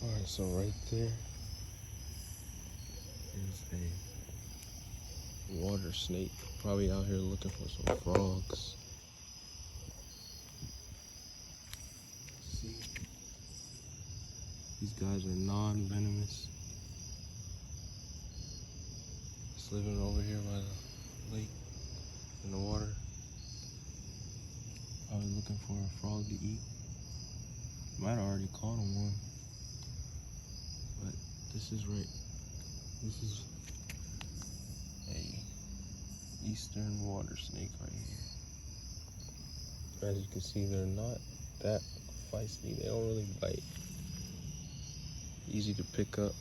Alright, so right there is a water snake. Probably out here looking for some frogs. See? These guys are non-venomous. It's living over here by the lake in the water. Probably looking for a frog to eat. Might have already caught him one. But this is right. This is a eastern water snake right here. As you can see, they're not that feisty. They don't really bite. Easy to pick up.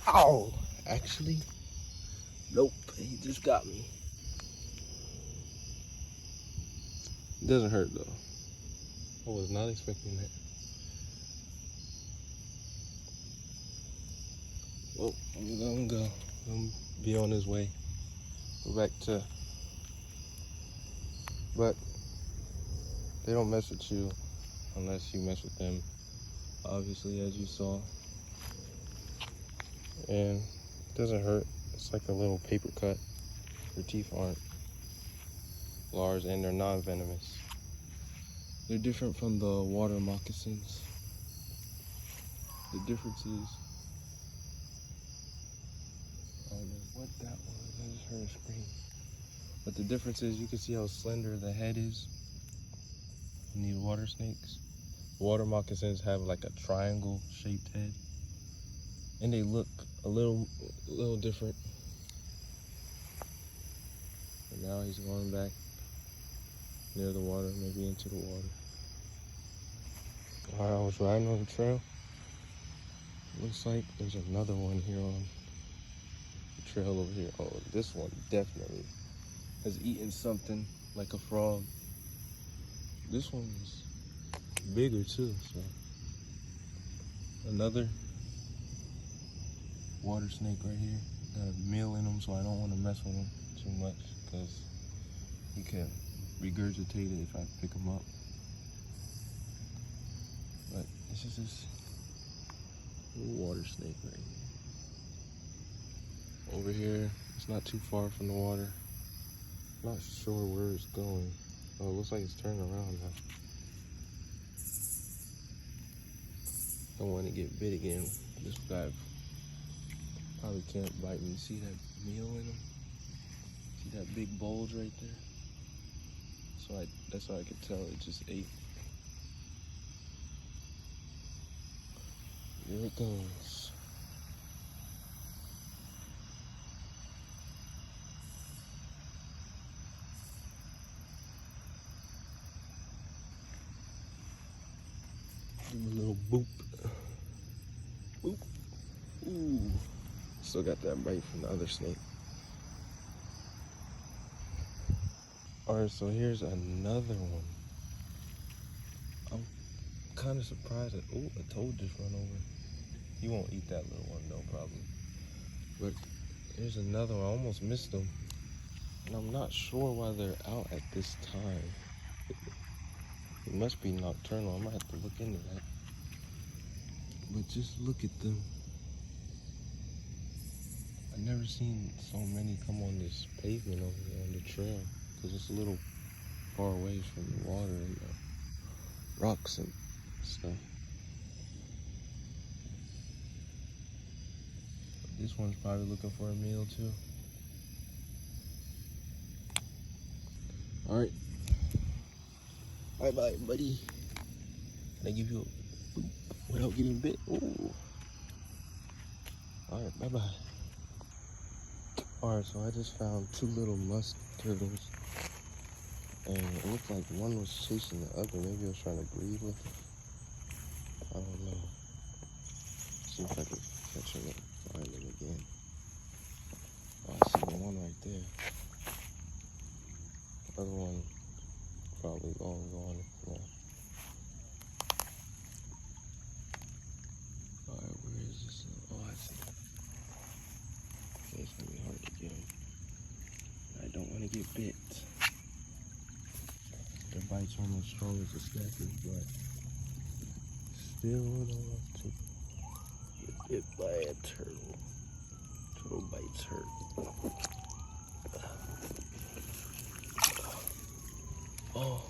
Ow! Actually, nope. He just got me. It doesn't hurt though. I was not expecting that. Well, I'm gonna go. I'm gonna be on his way. Go back to. But they don't mess with you unless you mess with them. Obviously, as you saw. And it doesn't hurt. It's like a little paper cut. Your teeth aren't large and they're non-venomous. They're different from the water moccasins. The difference is, I don't know what that was. I just heard a scream. But the difference is you can see how slender the head is in these water snakes. Water moccasins have like a triangle shaped head. And they look a little different. And now he's going back near the water, maybe into the water. Alright, I was riding on the trail. Looks like there's another one here on the trail over here. Oh, this one definitely has eaten something like a frog. This one's bigger too, so. Another water snake right here. Got a meal in him, so I don't want to mess with him too much because he can regurgitate it if I pick him up. But this is this little water snake right here. Over here, it's not too far from the water. Not sure where it's going. Oh, it looks like it's turning around now. Don't want to get bit again. This guy probably can't bite me. See that meal in him? See that big bulge right there? So that's how I could tell it just ate. Here it goes. Give him a little boop. Boop. Ooh. Still got that bite from the other snake. Alright, so here's another one. I'm kind of surprised that, ooh, a toad just run over. You won't eat that little one, no problem. But here's another one. I almost missed them. And I'm not sure why they're out at this time. It must be nocturnal. I might have to look into that. But just look at them. I've never seen so many come on this pavement over here on the trail. Because it's a little far away from the water and the rocks and stuff. This one's probably looking for a meal too. Alright. Bye-bye, buddy. Can I give you a boop without getting bit? Ooh. Alright, bye-bye. Alright, so I just found two little musk turtles. And it looked like one was chasing the other. Maybe it was trying to breed with it. I don't know. See if I can catch him and find him again. Oh, I see the one right there. The other one probably long gone now. Alright, where is this? Oh, I see him. Okay, it's gonna be hard to get him. I don't want to get bit. their bites aren't as strong as the snappers, but still don't want to get bit by a turtle. Turtle bites hurt. Oh,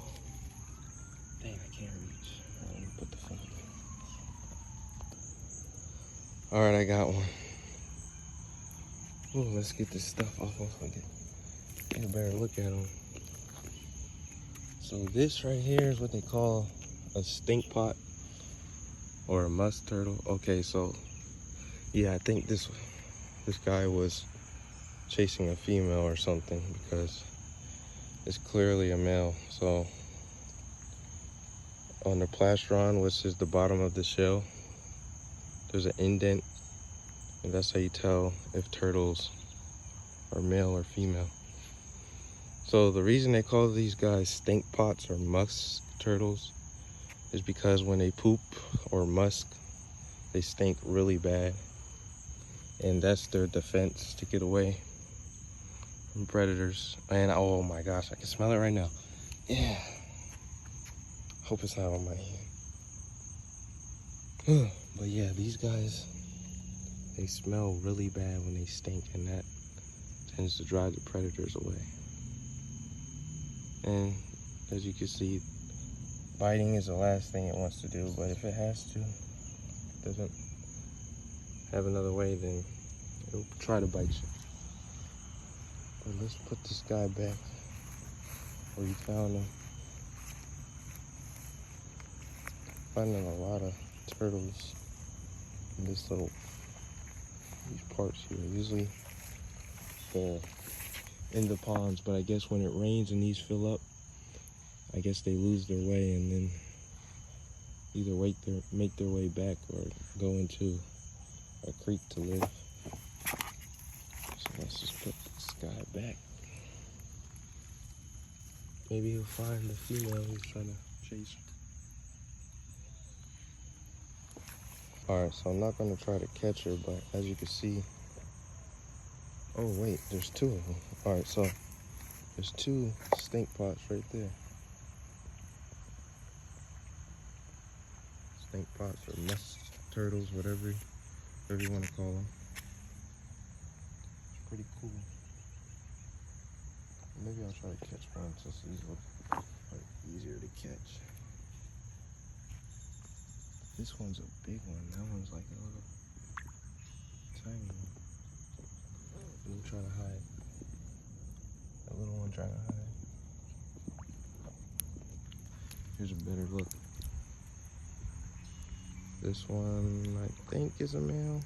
dang, I can't reach. Let me put the phone down. All right, I got one. Ooh, let's get this stuff off once we get a better look at them. So this right here is what they call a stink pot or a musk turtle. Okay, so yeah, I think this guy was chasing a female or something because it's clearly a male. So on the plastron, which is the bottom of the shell, there's an indent, and that's how you tell if turtles are male or female. So the reason they call these guys stink pots or musk turtles is because when they poop or musk, they stink really bad. And that's their defense to get away from predators. And oh my gosh, I can smell it right now. Yeah. Hope it's not on my hand. But yeah, these guys, they smell really bad when they stink, and that tends to drive the predators away. And as you can see, biting is the last thing it wants to do, but if it has to, doesn't have another way, then it'll try to bite you. But let's put this guy back where you found him. Finding a lot of turtles in these parts here. Usually they're in the ponds, but I guess when it rains and these fill up, I guess they lose their way and then either make their way back or go into a creek to live. So let's just put this guy back. Maybe he'll find the female he's trying to chase. Alright, so I'm not going to try to catch her, but as you can see, oh wait, there's two of them. Alright, so there's two stink pots right there. Stink pots or musk turtles, whatever you want to call them. It's pretty cool. Maybe I'll try to catch one since these look like easier to catch. This one's a big one. That one's like a little tiny one. Let me try to hide. That little one trying to hide. Here's a better look. This one, I think, is a male.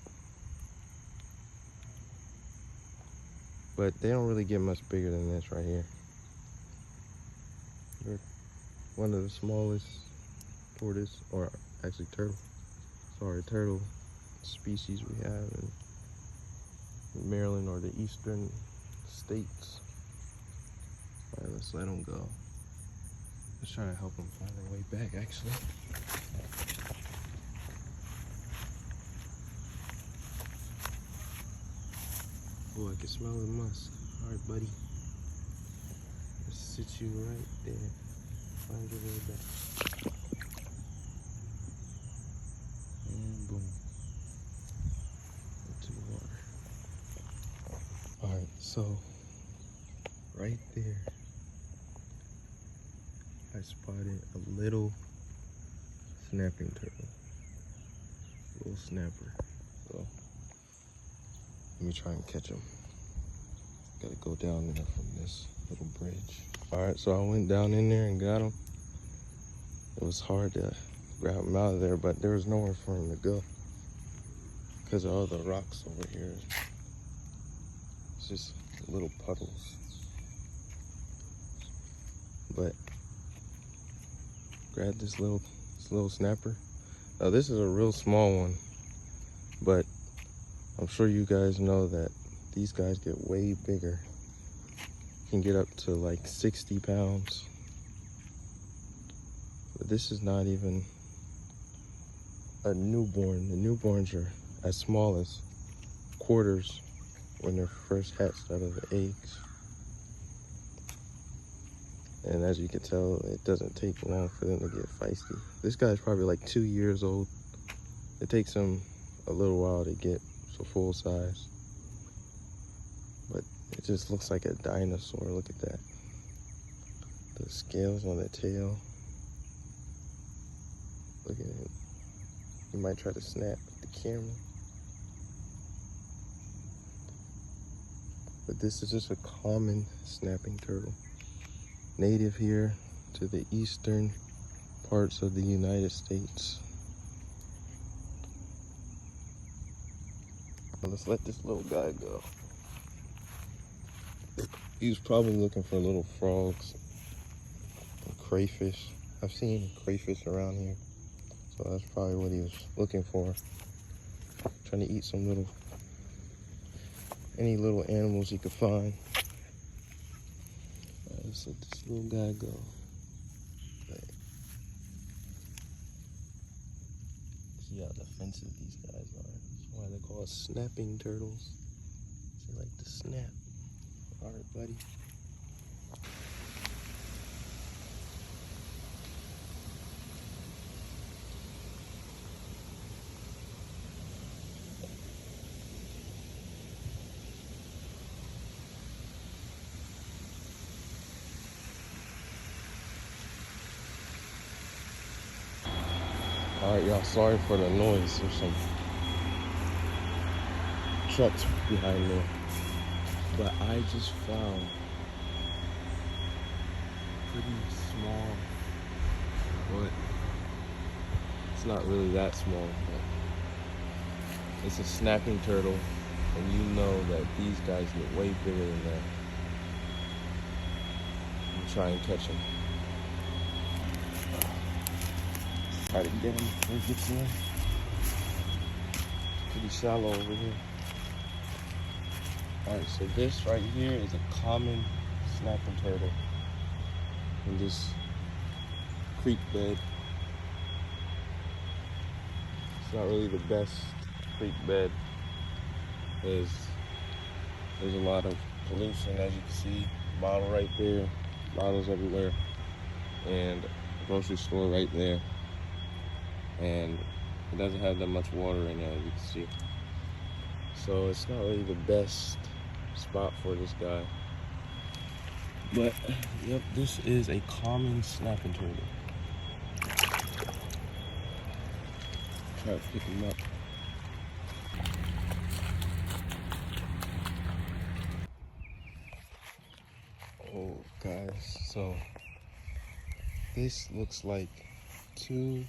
But they don't really get much bigger than this right here. They're one of the smallest tortoise, or actually turtle species we have in Maryland or the eastern states. All right, let's let them go. Let's try to help them find their way back, actually. Oh, I can smell the musk. All right, buddy. Let's sit you right there. Find your way back. And boom. Into the water. All right, so right there, I spotted a little snapping turtle. Little snapper. So let me try and catch him. Gotta go down there from this little bridge. All right, so I went down in there and got him. It was hard to grab him out of there, but there was nowhere for him to go because of all the rocks over here. It's just little puddles. But grab this little snapper. Now this is a real small one, but I'm sure you guys know that these guys get way bigger. Can get up to like 60 pounds. But this is not even a newborn. The newborns are as small as quarters when they're first hatched out of the eggs. And as you can tell, it doesn't take long for them to get feisty. This guy's probably like 2 years old. It takes him a little while to get to full size. But it just looks like a dinosaur. Look at that. The scales on the tail. Look at it. You might try to snap the camera. But this is just a common snapping turtle. Native here to the eastern parts of the United States. Let's let this little guy go. He was probably looking for little frogs and crayfish. I've seen crayfish around here, so that's probably what he was looking for. Trying to eat some any little animals he could find. Alright, let's let this little guy go. See how defensive these guys are. That's why they're called snapping turtles. They like to snap. Alright, buddy. Alright, y'all, sorry for the noise. There's some trucks behind me. But I just found pretty small, but it's not really that small, but it's a snapping turtle, and you know that these guys get way bigger than that. I'm trying to catch him. Try to get him before he gets in. It's pretty shallow over here. Alright, so this right here is a common snapping turtle in this creek bed. It's not really the best creek bed. There's a lot of pollution, as you can see. Bottle right there, bottles everywhere, and a grocery store right there. And it doesn't have that much water in it, as you can see. So it's not really the best spot for this guy. But yep, this is a common snapping turtle. Try to pick him up. Oh guys, so this looks like 2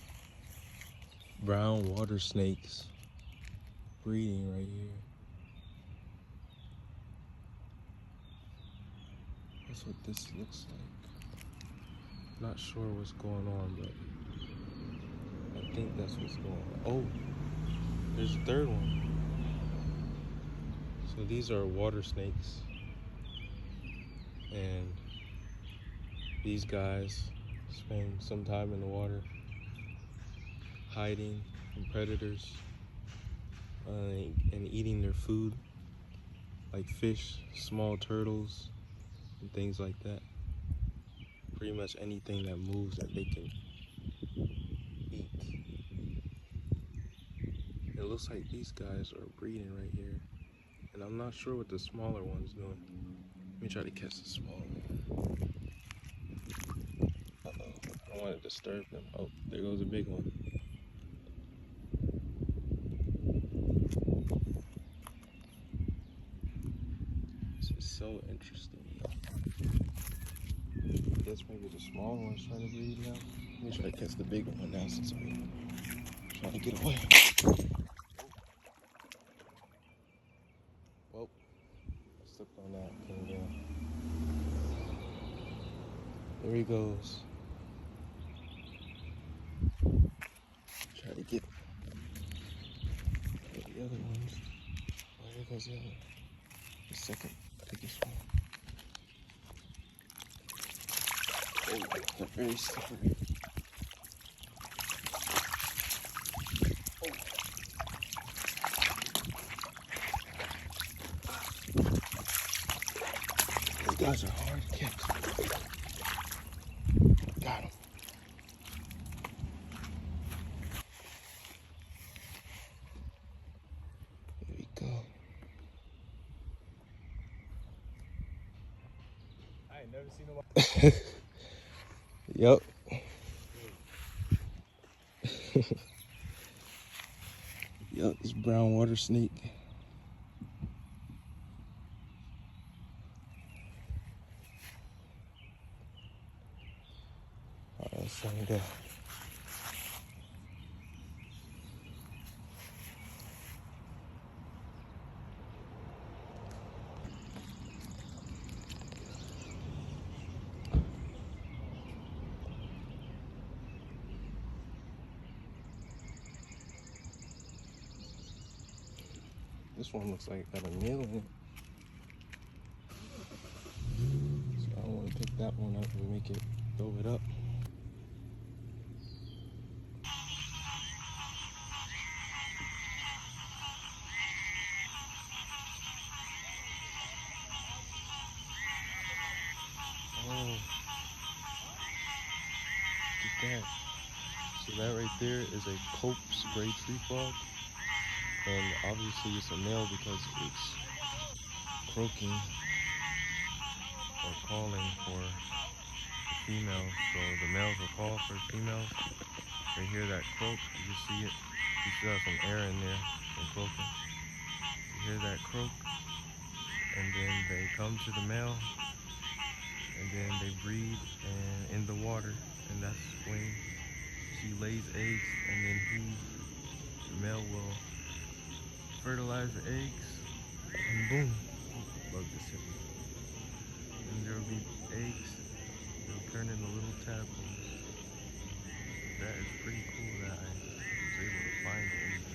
brown water snakes breeding right here. That's what this looks like. Not sure what's going on, but I think that's what's going on. Oh, there's a 3rd one. So these are water snakes, and these guys spend some time in the water hiding from predators and eating their food, like fish, small turtles, and things like that. Pretty much anything that moves that they can eat. It looks like these guys are breeding right here, and I'm not sure what the smaller one's doing. Let me try to catch the smaller one. Uh-oh, I don't want to disturb them. Oh, there goes a big one. This is so interesting. I guess maybe the smaller one's trying to breed now. Let me try to catch the bigger one now since I'm trying to get away. Well, I slipped on that, came down. There he goes. Try to get the other ones. Oh, here goes the other one. The second biggest one. Oh, they're very slippery. Oh. These guys are hard to catch. Never seen nobody. Yep. Yep, this brown water snake. Alright, let's let him go. This one looks like it got a nail in it. So I don't want to pick that one up and make it throw it up. Oh, look at that. So that right there is a Pope's gray tree frog. And obviously it's a male because it's croaking or calling for the female. So the males will call for females. They hear that croak, you can see it. You still have some air in there and croaking. You hear that croak, and then they come to the male, and then they breed and in the water, and that's when she lays eggs, and then the male will fertilize the eggs, and boom, bug this hit me. And there will be eggs, they'll turn into little tadpoles. That is pretty cool that I was able to find it in the